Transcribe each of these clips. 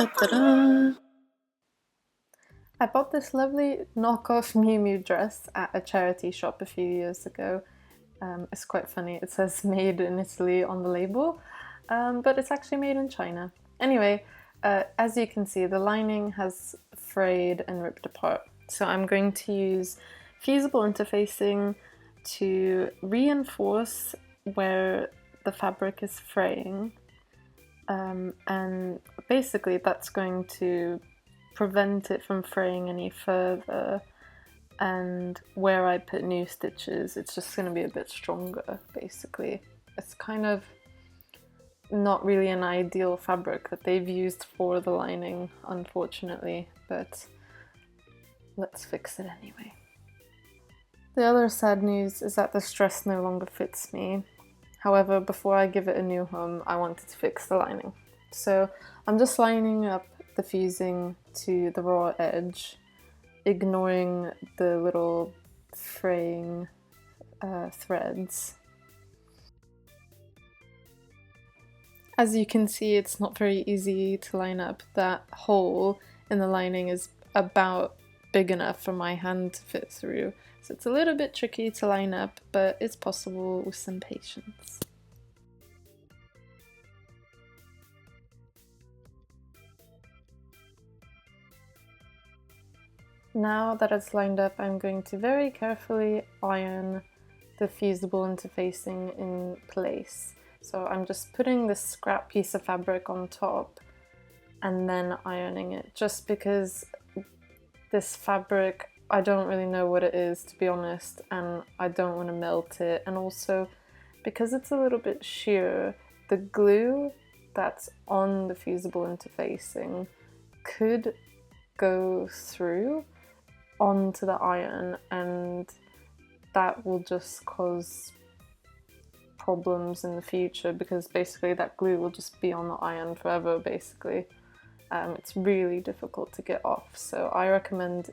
Ta-da! I bought this lovely knockoff Miu Miu dress at a charity shop a few years ago. It's quite funny, it says made in Italy on the label, but it's actually made in China. Anyway, as you can see, the lining has frayed and ripped apart. So I'm going to use fusible interfacing to reinforce where the fabric is fraying. And basically that's going to prevent it from fraying any further, and where I put new stitches it's just going to be a bit stronger. Basically it's kind of not really an ideal fabric that they've used for the lining, unfortunately, but let's fix it anyway. The other sad news is that this dress no longer fits me. However, before I give it a new home, I wanted to fix the lining. So I'm just lining up the fusing to the raw edge, ignoring the little fraying threads. As you can see, it's not very easy to line up. That hole in the lining is about big enough for my hand to fit through. So it's a little bit tricky to line up, but it's possible with some patience. Now that it's lined up, I'm going to very carefully iron the fusible interfacing in place. So I'm just putting this scrap piece of fabric on top and then ironing it, just because this fabric, I don't really know what it is, to be honest, and I don't want to melt it. And also because it's a little bit sheer, the glue that's on the fusible interfacing could go through onto the iron, and that will just cause problems in the future, because basically that glue will just be on the iron forever, basically. It's really difficult to get off, so I recommend,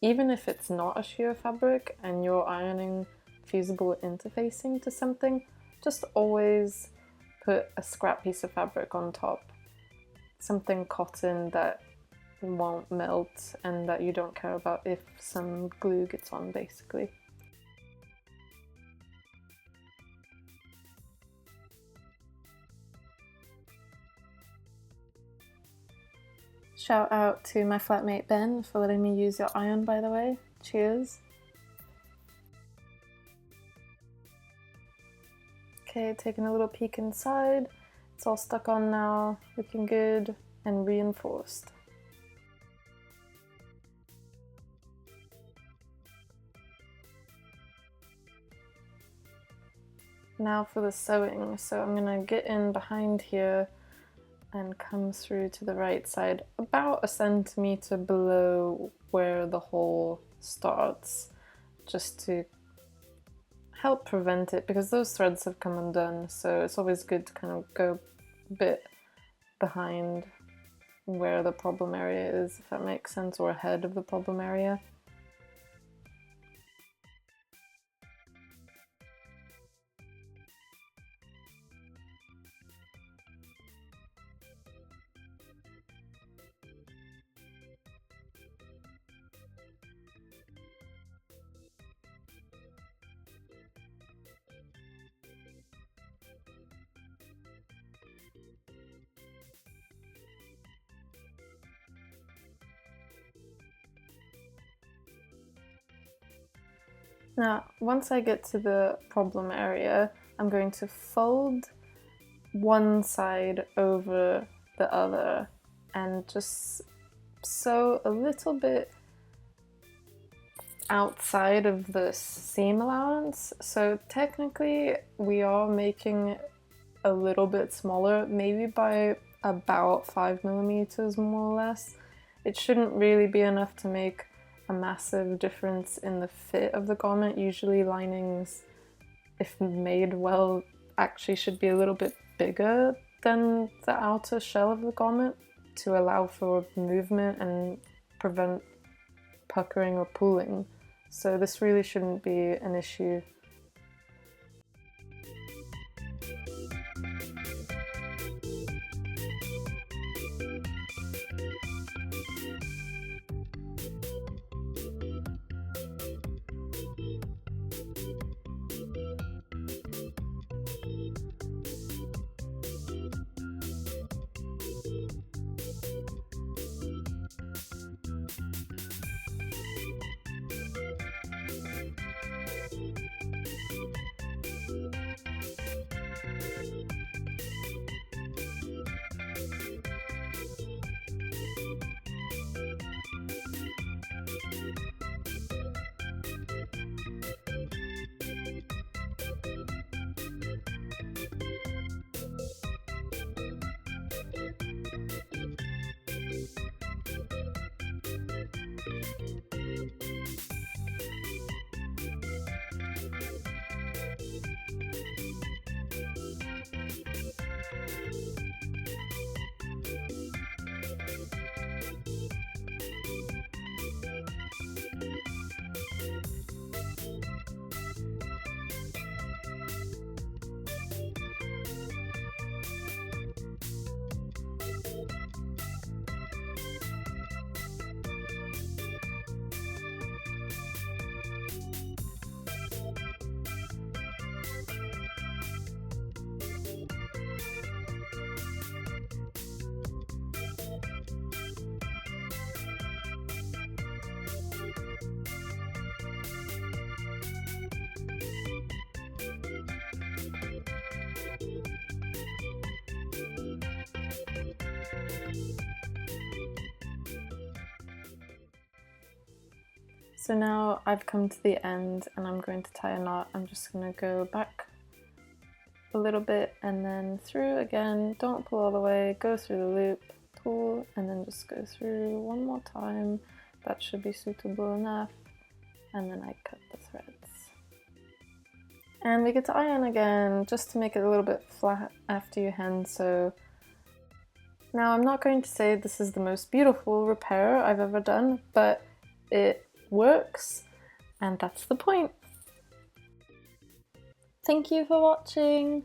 even if it's not a sheer fabric and you're ironing fusible interfacing to something, just always put a scrap piece of fabric on top. Something cotton that won't melt and that you don't care about if some glue gets on, basically. Shout out to my flatmate Ben for letting me use your iron, by the way. Cheers. Okay, taking a little peek inside. It's all stuck on now, looking good and reinforced. Now for the sewing. So I'm gonna get in behind here and come through to the right side, about a centimeter below where the hole starts, just to help prevent it, because those threads have come undone, so it's always good to kind of go a bit behind where the problem area is, if that makes sense, or ahead of the problem area. Now, once I get to the problem area, I'm going to fold one side over the other and just sew a little bit outside of the seam allowance. So technically we are making a little bit smaller, maybe by about 5mm more or less. It shouldn't really be enough to make a massive difference in the fit of the garment. Usually linings, if made well, actually should be a little bit bigger than the outer shell of the garment to allow for movement and prevent puckering or pulling. So this really shouldn't be an issue. So now I've come to the end and I'm going to tie a knot. I'm just going to go back a little bit and then through again. Don't pull all the way, go through the loop, pull, and then just go through one more time. That should be suitable enough. And then I cut the threads. And we get to iron again, just to make it a little bit flat after you hem sew. Now I'm not going to say this is the most beautiful repair I've ever done, but it works, and that's the point. Thank you for watching!